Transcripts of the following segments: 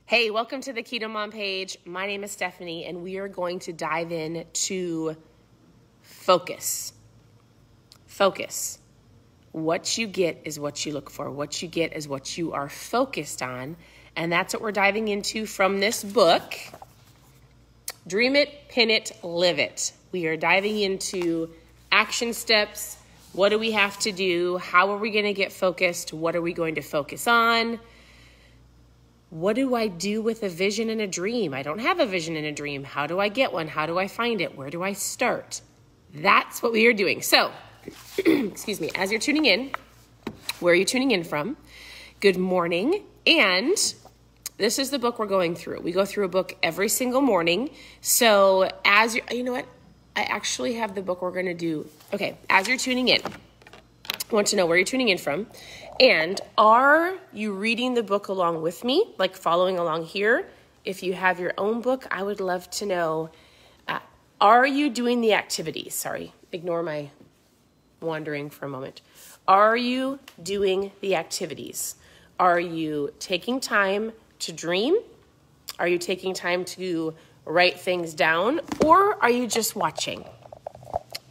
Hey, welcome to the Keto Mom page. My name is Stephanie, and we are going to dive in to focus. Focus. What you get is what you look for. What you get is what you are focused on, and that's what we're diving into from this book, Dream It, Pin It, Live It. We are diving into action steps. What do we have to do? How are we going to get focused? What are we going to focus on? What do I do with a vision and a dream? I don't have a vision and a dream. How do I get one? How do I find it? Where do I start? That's what we are doing. So, excuse me, as you're tuning in, where are you tuning in from? Good morning. And this is the book we're going through. We go through a book every single morning. So you know what? I actually have the book we're going to do. Okay, as you're tuning in, I want to know where you're tuning in from. And are you reading the book along with me, like following along here? If you have your own book, I would love to know, are you doing the activities? Sorry, ignore my wandering for a moment. Are you doing the activities? Are you taking time to dream? Are you taking time to write things down? Or are you just watching?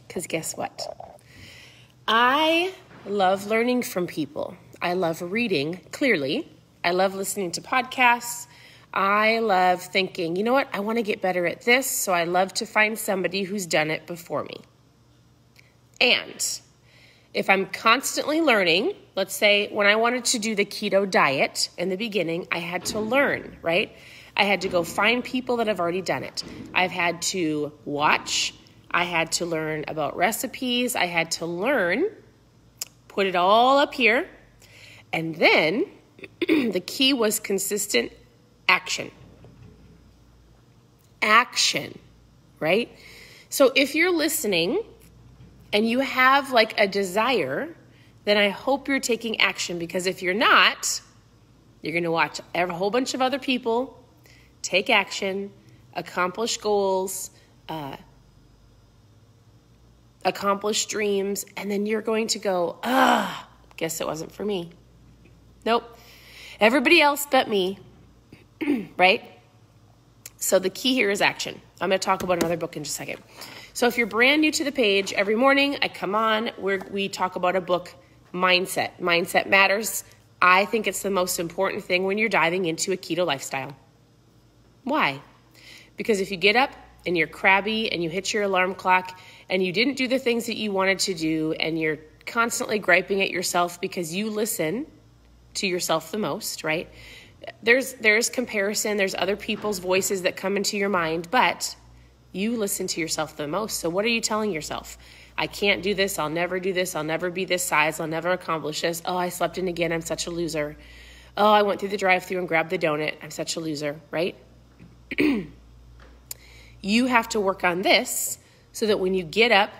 Because guess what? I love learning from people. I love reading, clearly. I love listening to podcasts. I love thinking, you know what? I want to get better at this, so I love to find somebody who's done it before me. And if I'm constantly learning, let's say when I wanted to do the keto diet in the beginning, I had to learn, right? I had to go find people that have already done it. I've had to watch. I had to learn about recipes. I had to learn, put it all up here. And then the key was consistent action. Action, right? So if you're listening and you have like a desire, then I hope you're taking action, because if you're not, you're going to watch a whole bunch of other people take action, accomplish goals, accomplish dreams, and then you're going to go, guess it wasn't for me. Nope. Everybody else but me, right? So the key here is action. I'm going to talk about another book in just a second. So if you're brand new to the page, every morning I come on where we talk about a book, mindset. Mindset matters. I think it's the most important thing when you're diving into a keto lifestyle. Why? Because if you get up and you're crabby and you hit your alarm clock and you didn't do the things that you wanted to do and you're constantly griping at yourself because you listen to yourself the most, right? There's comparison, there's other people's voices that come into your mind, but you listen to yourself the most. So what are you telling yourself? I can't do this, I'll never do this, I'll never be this size, I'll never accomplish this. Oh, I slept in again, I'm such a loser. Oh, I went through the drive-thru and grabbed the donut, I'm such a loser, right? You have to work on this so that when you get up,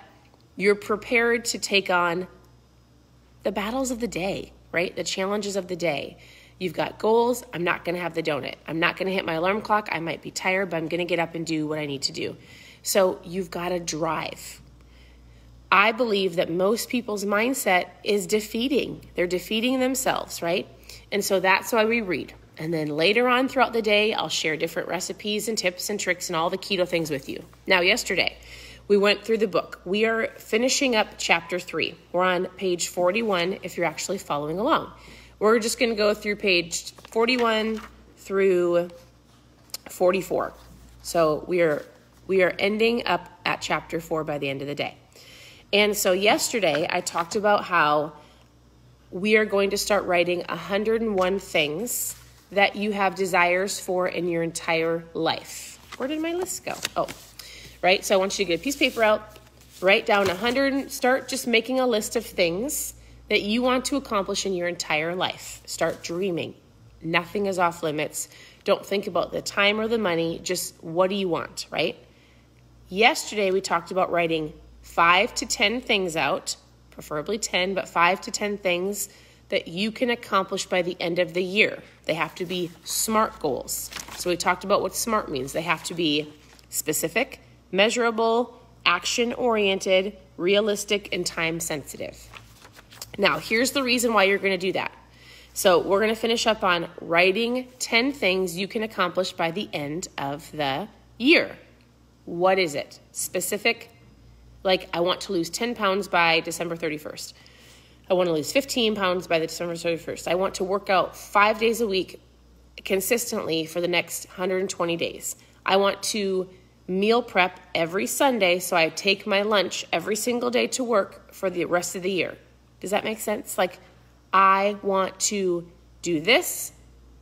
you're prepared to take on the battles of the day, right? The challenges of the day. You've got goals. I'm not going to have the donut. I'm not going to hit my alarm clock. I might be tired, but I'm going to get up and do what I need to do. So you've got to drive. I believe that most people's mindset is defeating. They're defeating themselves, right? And so that's why we read. And then later on throughout the day, I'll share different recipes and tips and tricks and all the keto things with you. Now, yesterday, we went through the book. We are finishing up chapter 3. We're on page 41 if you're actually following along. We're just going to go through page 41 through 44. So we are ending up at chapter 4 by the end of the day. And so yesterday I talked about how we are going to start writing 101 things that you have desires for in your entire life. Where did my list go? Oh, right. So I want you to get a piece of paper out, write down 100, start just making a list of things that you want to accomplish in your entire life. Start dreaming. Nothing is off limits. Don't think about the time or the money. Just what do you want, right? Yesterday, we talked about writing 5 to 10 things out, preferably 10, but 5 to 10 things that you can accomplish by the end of the year. They have to be SMART goals. So we talked about what SMART means. They have to be specific, measurable, action-oriented, realistic, and time-sensitive. Now, here's the reason why you're going to do that. So we're going to finish up on writing 10 things you can accomplish by the end of the year. What is it? Specific, like I want to lose 10 pounds by December 31st. I want to lose 15 pounds by the December 31st. I want to work out 5 days a week consistently for the next 120 days. I want to meal prep every Sunday so I take my lunch every single day to work for the rest of the year. Does that make sense? Like, I want to do this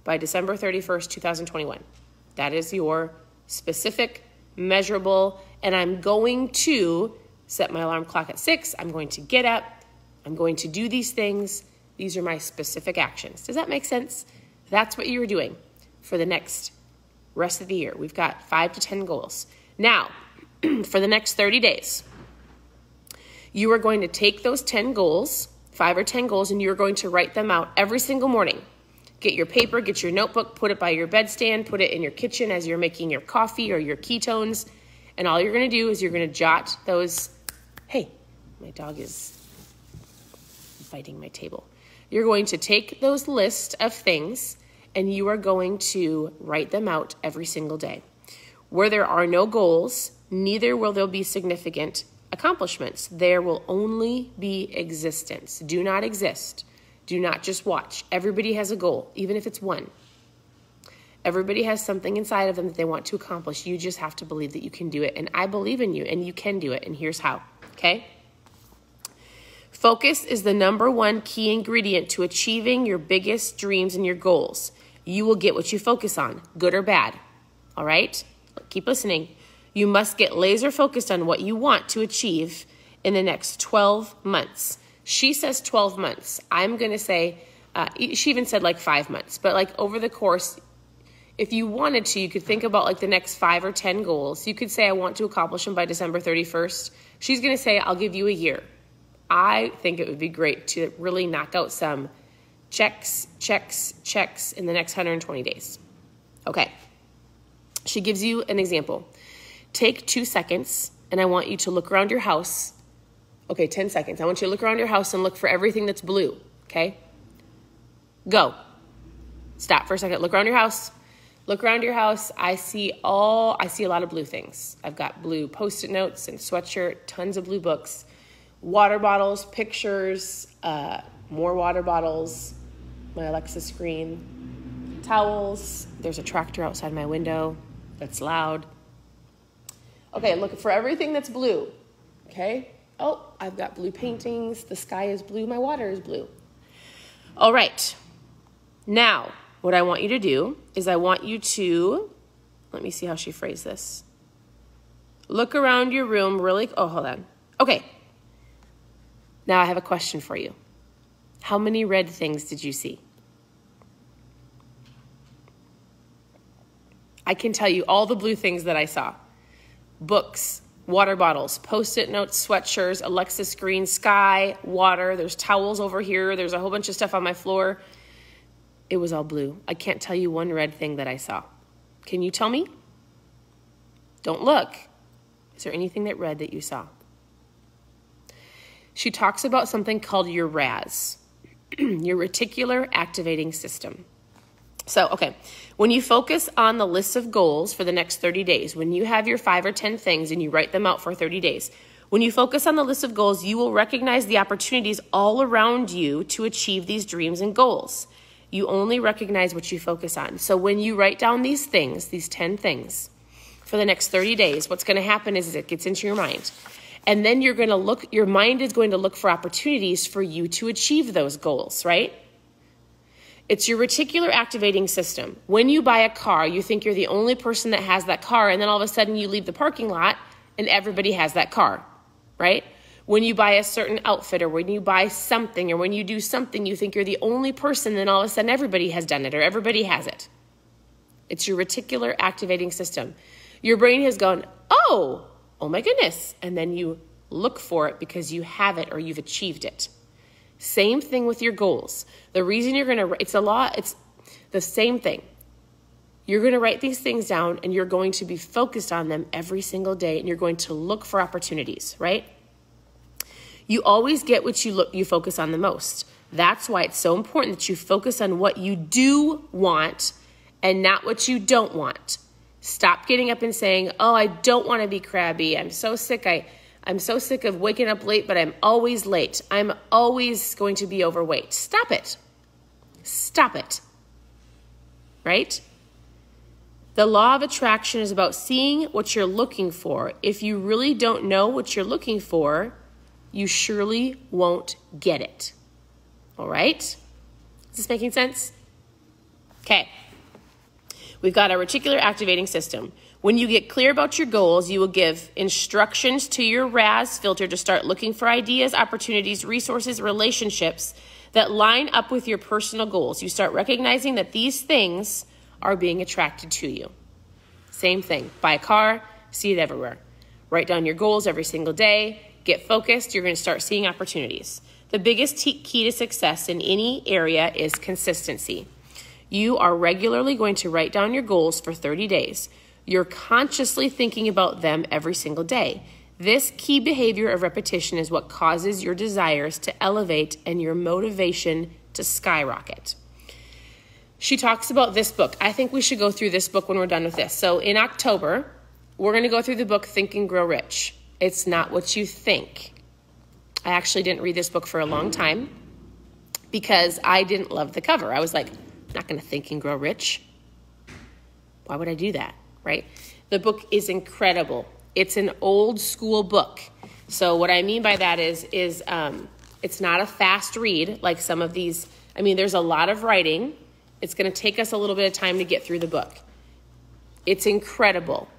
by December 31st, 2021. That is your specific, measurable, and I'm going to set my alarm clock at 6. I'm going to get up. I'm going to do these things. These are my specific actions. Does that make sense? That's what you're doing for the next rest of the year. We've got 5 to 10 goals. Now, for the next 30 days, you are going to take those 10 goals, 5 or 10 goals, and you're going to write them out every single morning. Get your paper, get your notebook, put it by your bedstand, put it in your kitchen as you're making your coffee or your ketones, and all you're going to do is you're going to jot those. Hey, my dog is biting my table. You're going to take those lists of things and you are going to write them out every single day. Where there are no goals, neither will there be significant accomplishments. There will only be existence. Do not exist. Do not just watch. Everybody has a goal, even if it's one. Everybody has something inside of them that they want to accomplish. You just have to believe that you can do it. And I believe in you, and you can do it. And here's how, okay? Focus is the number one key ingredient to achieving your biggest dreams and your goals. You will get what you focus on, good or bad. All right? Keep listening. You must get laser focused on what you want to achieve in the next 12 months. She says 12 months. I'm going to say, she even said like 5 months. But like over the course, if you wanted to, you could think about like the next 5 or 10 goals. You could say, I want to accomplish them by December 31st. She's going to say, I'll give you a year. I think it would be great to really knock out some checks in the next 120 days. Okay. She gives you an example. Take 2 seconds, and I want you to look around your house. Okay, 10 seconds. I want you to look around your house and look for everything that's blue, okay? Go. Stop for a second. Look around your house. Look around your house. I see a lot of blue things. I've got blue Post-it notes and sweatshirt, tons of blue books. Water bottles, pictures, more water bottles, my Alexa screen, towels. There's a tractor outside my window that's loud. Okay, look for everything that's blue, okay? Oh, I've got blue paintings. The sky is blue. My water is blue. All right. Now, what I want you to do is I want you to, let me see how she phrased this. Look around your room really, oh, hold on. Okay. Now I have a question for you. How many red things did you see? I can tell you all the blue things that I saw. Books, water bottles, Post-it notes, sweatshirts, Alexa screen, sky, water. There's towels over here. There's a whole bunch of stuff on my floor. It was all blue. I can't tell you one red thing that I saw. Can you tell me? Don't look. Is there anything that red that you saw? She talks about something called your R.A.S, your Reticular Activating System. So, okay, when you focus on the list of goals for the next 30 days, when you have your 5 or 10 things and you write them out for 30 days, when you focus on the list of goals, you will recognize the opportunities all around you to achieve these dreams and goals. You only recognize what you focus on. So when you write down these things, these 10 things, for the next 30 days, what's going to happen is it gets into your mind. And then you're going to look, your mind is going to look for opportunities for you to achieve those goals, right? It's your reticular activating system. When you buy a car, you think you're the only person that has that car, and then all of a sudden you leave the parking lot and everybody has that car, right? When you buy a certain outfit or when you buy something or when you do something, you think you're the only person, then all of a sudden everybody has done it or everybody has it. It's your reticular activating system. Your brain has gone, oh my goodness. And then you look for it because you have it or you've achieved it. Same thing with your goals. The reason you're going to, it's the same thing. You're going to write these things down and you're going to be focused on them every single day and you're going to look for opportunities, right? You always get what you focus on the most. That's why it's so important that you focus on what you do want and not what you don't want. Stop getting up and saying, oh, I don't want to be crabby. I'm so sick. I'm so sick of waking up late, but I'm always late. I'm always going to be overweight. Stop it. Stop it. Right? The law of attraction is about seeing what you're looking for. If you really don't know what you're looking for, you surely won't get it. All right? Is this making sense? Okay. We've got our reticular activating system. When you get clear about your goals, you will give instructions to your R.A.S filter to start looking for ideas, opportunities, resources, relationships that line up with your personal goals. You start recognizing that these things are being attracted to you. Same thing. Buy a car, see it everywhere. Write down your goals every single day. Get focused. You're going to start seeing opportunities. The biggest key to success in any area is consistency. You are regularly going to write down your goals for 30 days. You're consciously thinking about them every single day. This key behavior of repetition is what causes your desires to elevate and your motivation to skyrocket. She talks about this book. I think we should go through this book when we're done with this. So in October, we're going to go through the book Think and Grow Rich. It's not what you think. I actually didn't read this book for a long time because I didn't love the cover. I was like, I'm not going to think and grow rich. Why would I do that, right? The book is incredible. It's an old school book. So what I mean by that is it's not a fast read like some of these. I mean, there's a lot of writing. It's going to take us a little bit of time to get through the book. It's incredible.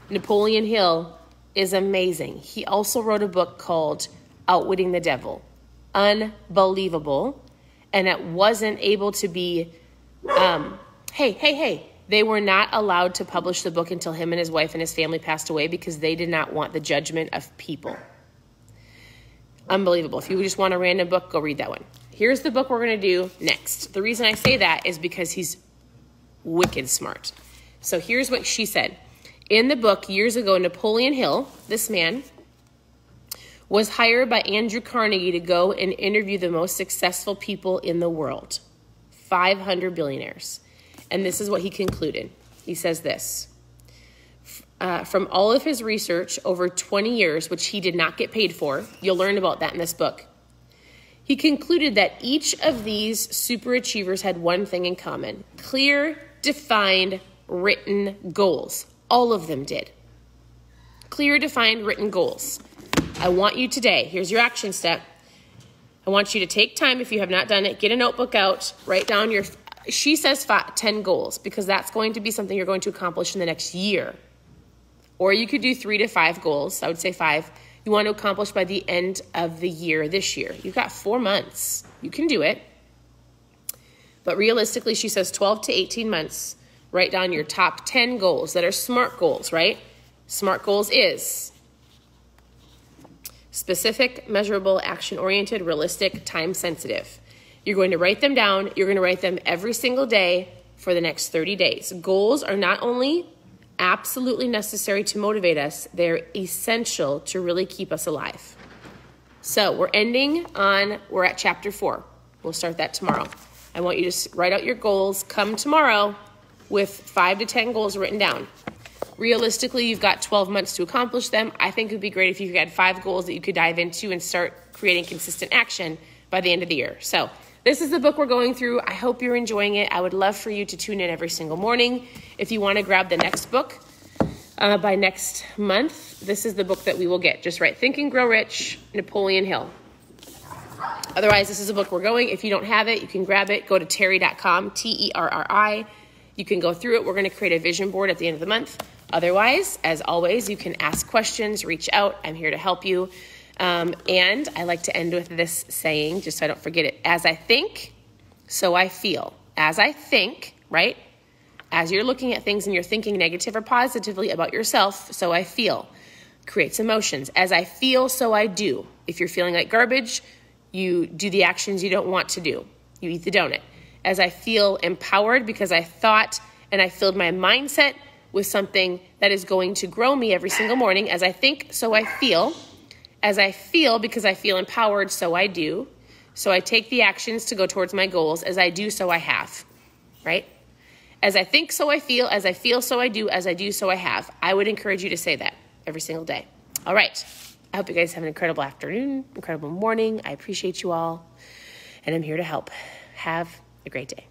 Napoleon Hill is amazing. He also wrote a book called Outwitting the Devil. Unbelievable. And it wasn't able to be, they were not allowed to publish the book until him and his wife and his family passed away because they did not want the judgment of people. Unbelievable. If you just want a random book, go read that one. Here's the book we're going to do next. The reason I say that is because he's wicked smart. So here's what she said. In the book, years ago, Napoleon Hill, this man, was hired by Andrew Carnegie to go and interview the most successful people in the world, 500 billionaires. And this is what he concluded. He says this, from all of his research over 20 years, which he did not get paid for, you'll learn about that in this book, he concluded that each of these super achievers had one thing in common, clear, defined, written goals. All of them did. Clear, defined, written goals. I want you today, here's your action step. I want you to take time, if you have not done it, get a notebook out, write down your, she says 10 goals, because that's going to be something you're going to accomplish in the next year. Or you could do 3 to 5 goals. I would say 5. You want to accomplish by the end of the year, this year. You've got 4 months. You can do it. But realistically, she says 12 to 18 months. Write down your top 10 goals that are SMART goals, right? SMART goals is specific, measurable, action-oriented, realistic, time-sensitive. You're going to write them down. You're going to write them every single day for the next 30 days. Goals are not only absolutely necessary to motivate us, they're essential to really keep us alive. So we're at chapter 4. We'll start that tomorrow. I want you to write out your goals. Come tomorrow with 5 to 10 goals written down. Realistically, you've got 12 months to accomplish them. I think it would be great if you had 5 goals that you could dive into and start creating consistent action by the end of the year. So this is the book we're going through. I hope you're enjoying it. I would love for you to tune in every single morning. If you want to grab the next book by next month, this is the book that we will get. Just write Think and Grow Rich, Napoleon Hill. Otherwise, this is a book we're going. If you don't have it, you can grab it. Go to terri.com, Terri. You can go through it. We're going to create a vision board at the end of the month. Otherwise, as always, you can ask questions, reach out. I'm here to help you. And I like to end with this saying, just so I don't forget it. As I think, so I feel. As I think, right? As you're looking at things and you're thinking negative or positively about yourself, so I feel. Creates emotions. As I feel, so I do. If you're feeling like garbage, you do the actions you don't want to do. You eat the donut. As I feel empowered because I thought and I filled my mindset with something that is going to grow me every single morning. As I think, so I feel. As I feel because I feel empowered, so I do. So I take the actions to go towards my goals. As I do, so I have, right? As I think, so I feel. As I feel, so I do. As I do, so I have. I would encourage you to say that every single day. All right. I hope you guys have an incredible afternoon, incredible morning. I appreciate you all, and I'm here to help. Have a great day.